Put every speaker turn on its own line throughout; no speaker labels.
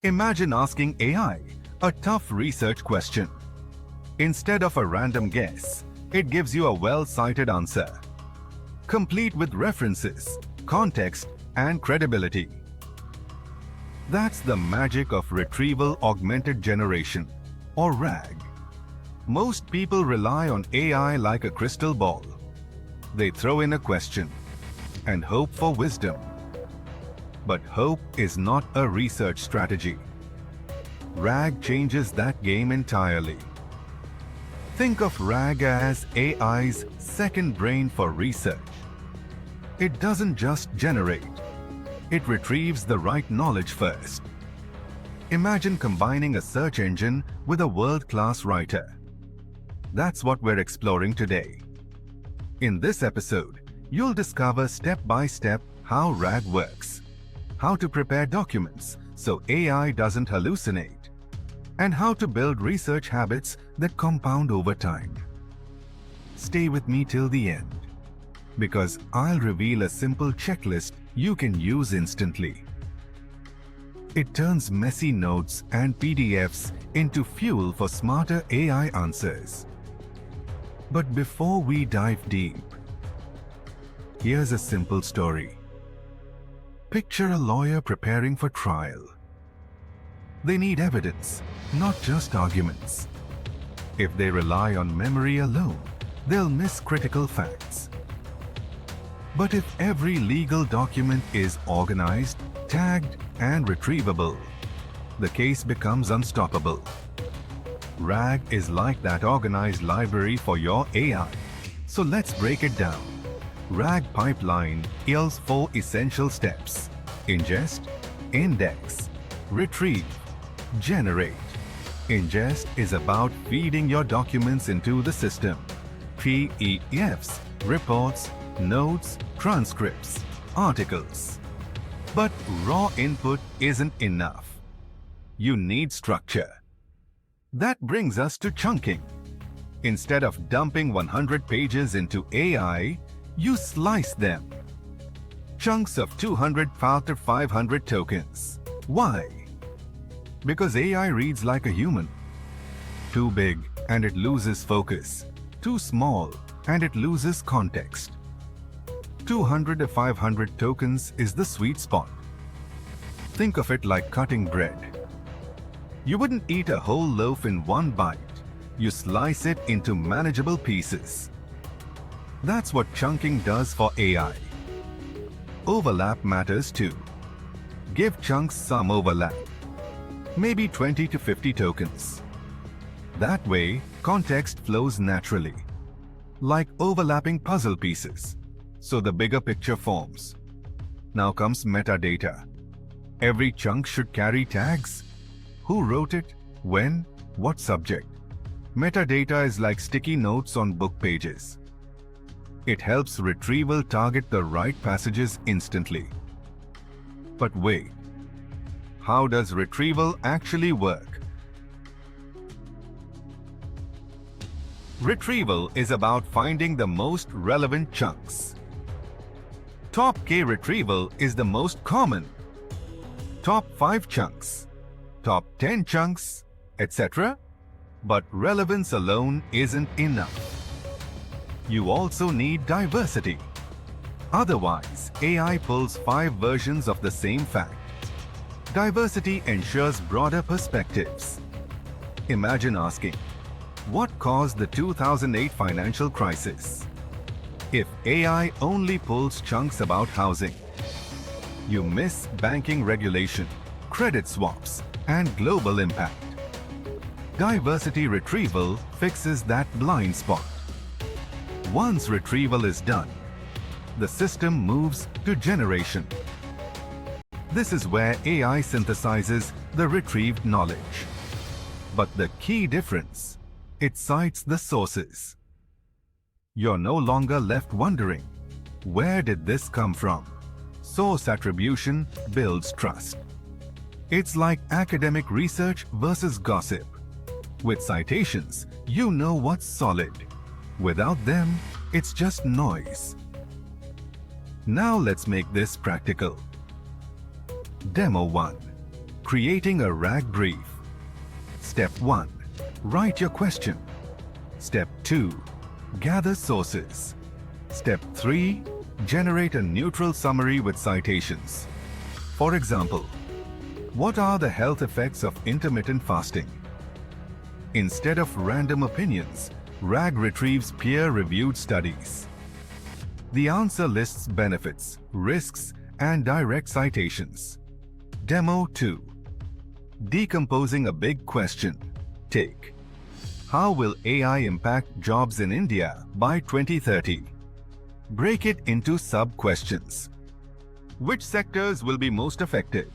Imagine asking AI a tough research question. Instead of a random guess, it gives you a well-cited answer, complete with references, context, and credibility. That's the magic of Retrieval Augmented Generation, or RAG. Most people rely on AI like a crystal ball. They throw in a question and hope for wisdom. But hope is not a research strategy. RAG changes that game entirely. Think of RAG as AI's second brain for research. It doesn't just generate. It retrieves the right knowledge first. Imagine combining a search engine with a world-class writer. That's what we're exploring today. In this episode, you'll discover step-by-step how RAG works, how to prepare documents so AI doesn't hallucinate, and how to build research habits that compound over time. Stay with me till the end, because I'll reveal a simple checklist you can use instantly. It turns messy notes and PDFs into fuel for smarter AI answers. But before we dive deep, here's a simple story. Picture a lawyer preparing for trial. They need evidence, not just arguments. If they rely on memory alone, they'll miss critical facts. But if every legal document is organized, tagged, and retrievable, the case becomes unstoppable. RAG is like that organized library for your AI. So let's break it down. RAG pipeline yields 4 essential steps: ingest, index, retrieve, generate. Ingest is about feeding your documents into the system. PDFs, reports, notes, transcripts, articles. But raw input isn't enough. You need structure. That brings us to chunking. Instead of dumping 100 pages into AI, you slice them. Chunks of 200 to 500 tokens. Why? Because AI reads like a human. Too big and it loses focus. Too small and it loses context. 200 to 500 tokens is the sweet spot. Think of it like cutting bread. You wouldn't eat a whole loaf in one bite. You slice it into manageable pieces. That's what chunking does for AI. Overlap matters too. Give chunks some overlap. Maybe 20 to 50 tokens. That way, context flows naturally, like overlapping puzzle pieces, so the bigger picture forms. Now comes metadata. Every chunk should carry tags. Who wrote it? When? What subject? Metadata is like sticky notes on book pages. It helps retrieval target the right passages instantly. But wait, how does retrieval actually work? Retrieval is about finding the most relevant chunks. Top K retrieval is the most common. Top 5 chunks, top 10 chunks, etc. But relevance alone isn't enough. You also need diversity. Otherwise, AI pulls 5 versions of the same fact. Diversity ensures broader perspectives. Imagine asking, what caused the 2008 financial crisis? If AI only pulls chunks about housing, you miss banking regulation, credit swaps, and global impact. Diversity retrieval fixes that blind spot. Once retrieval is done, the system moves to generation. This is where AI synthesizes the retrieved knowledge. But the key difference, it cites the sources. You're no longer left wondering, where did this come from? Source attribution builds trust. It's like academic research versus gossip. With citations, you know what's solid. Without them, it's just noise. Now let's make this practical. Demo 1. Creating a RAG brief. Step 1. Write your question. Step 2. Gather sources. Step 3. Generate a neutral summary with citations. For example, what are the health effects of intermittent fasting? Instead of random opinions, RAG retrieves peer-reviewed studies. The answer lists benefits, risks, and direct citations. Demo 2. Decomposing a big question. Take. How will AI impact jobs in India by 2030? Break it into sub-questions. Which sectors will be most affected?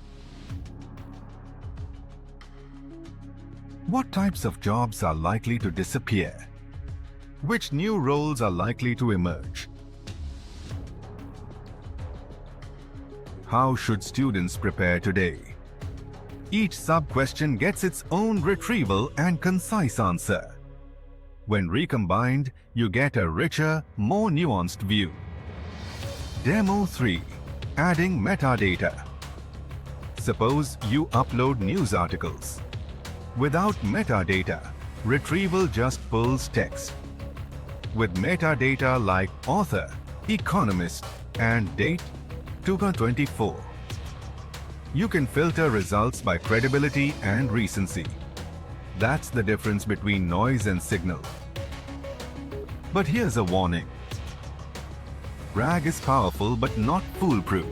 What types of jobs are likely to disappear? Which new roles are likely to emerge? How should students prepare today? Each sub-question gets its own retrieval and concise answer. When recombined, you get a richer, more nuanced view. Demo 3. Adding metadata. Suppose you upload news articles. Without metadata, retrieval just pulls text. With metadata like author, economist, and date, 2024, you can filter results by credibility and recency. That's the difference between noise and signal. But here's a warning. RAG is powerful but not foolproof.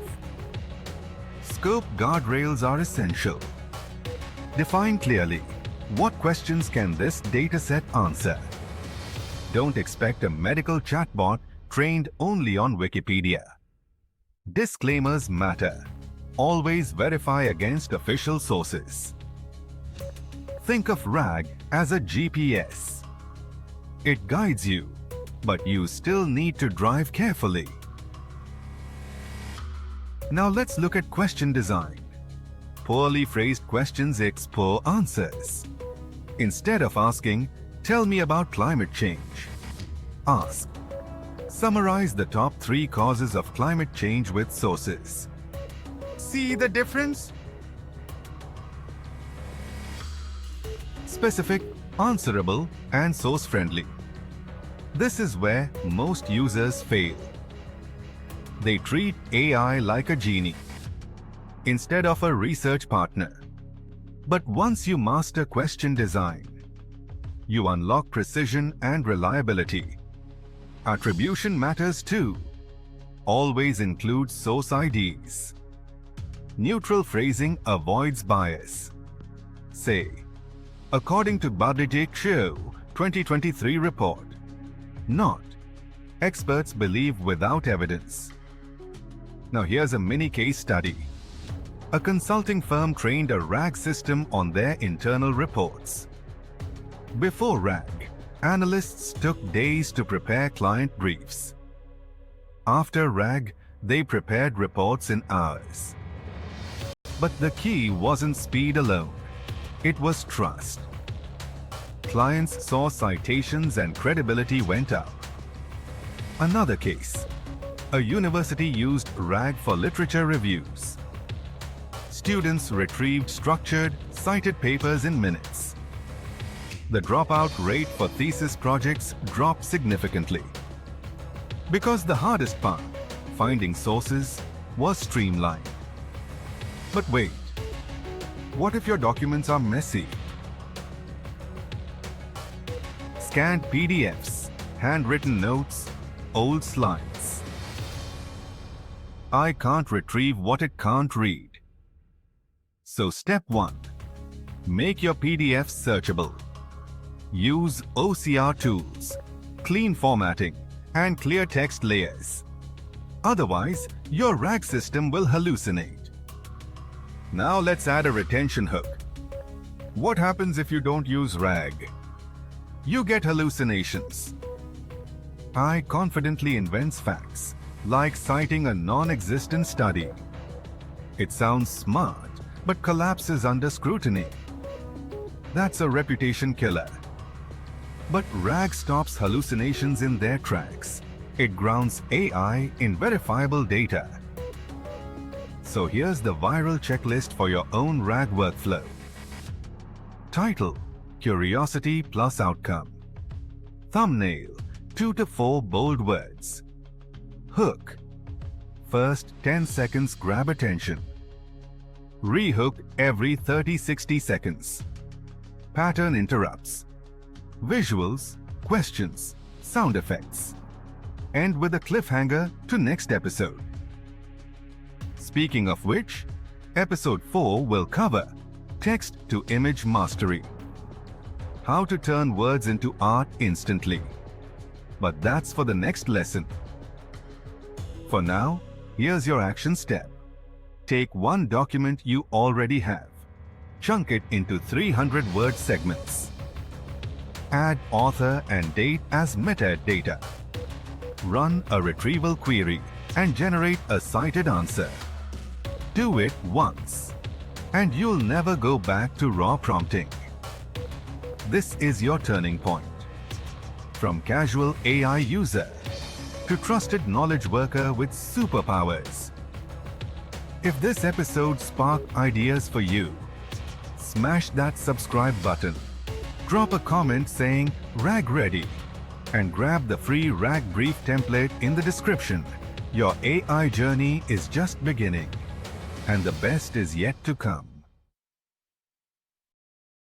Scope guardrails are essential. Define clearly, what questions can this dataset answer? Don't expect a medical chatbot trained only on Wikipedia. Disclaimers matter. Always verify against official sources. Think of RAG as a GPS. It guides you, but you still need to drive carefully. Now let's look at question design. Poorly phrased questions ex poor answers. Instead of asking, "Tell me about climate change," ask, "Summarize the top 3 causes of climate change with sources." See the difference? Specific, answerable, and source-friendly. This is where most users fail. They treat AI like a genie instead of a research partner. But once you master question design, you unlock precision and reliability. Attribution matters too. Always include source IDs. Neutral phrasing avoids bias. Say, according to Budget Show 2023 report. Not, experts believe without evidence. Now here's a mini case study. A consulting firm trained a RAG system on their internal reports. Before RAG, analysts took days to prepare client briefs. After RAG, they prepared reports in hours. But the key wasn't speed alone. It was trust. Clients saw citations and credibility went up. Another case. A university used RAG for literature reviews. Students retrieved structured, cited papers in minutes. The dropout rate for thesis projects dropped significantly. Because the hardest part, finding sources, was streamlined. But wait, what if your documents are messy? Scanned PDFs, handwritten notes, old slides. I can't retrieve what it can't read. So step 1. Make your PDFs searchable. Use OCR tools, clean formatting, and clear text layers. Otherwise, your RAG system will hallucinate. Now let's add a retention hook. What happens if you don't use RAG? You get hallucinations. I confidently invents facts, like citing a non-existent study. It sounds smart, but collapses under scrutiny. That's a reputation killer. But RAG stops hallucinations in their tracks. It grounds AI in verifiable data. So here's the viral checklist for your own RAG workflow. Title: Curiosity plus outcome. Thumbnail: 2 to 4 bold words. Hook: first 10 seconds grab attention. Rehook every 30-60 seconds. Pattern interrupts. Visuals, questions, sound effects. End with a cliffhanger to next episode. Speaking of which, episode 4 will cover text-to-image mastery. How to turn words into art instantly. But that's for the next lesson. For now, here's your action step. Take one document you already have. Chunk it into 300-word segments. Add author and date as metadata. Run a retrieval query and generate a cited answer. Do it once, and you'll never go back to raw prompting. This is your turning point. From casual AI user to trusted knowledge worker with superpowers. If this episode sparked ideas for you, smash that subscribe button. Drop a comment saying RAG ready and grab the free RAG brief template in the description. Your AI journey is just beginning, and the best is yet to come.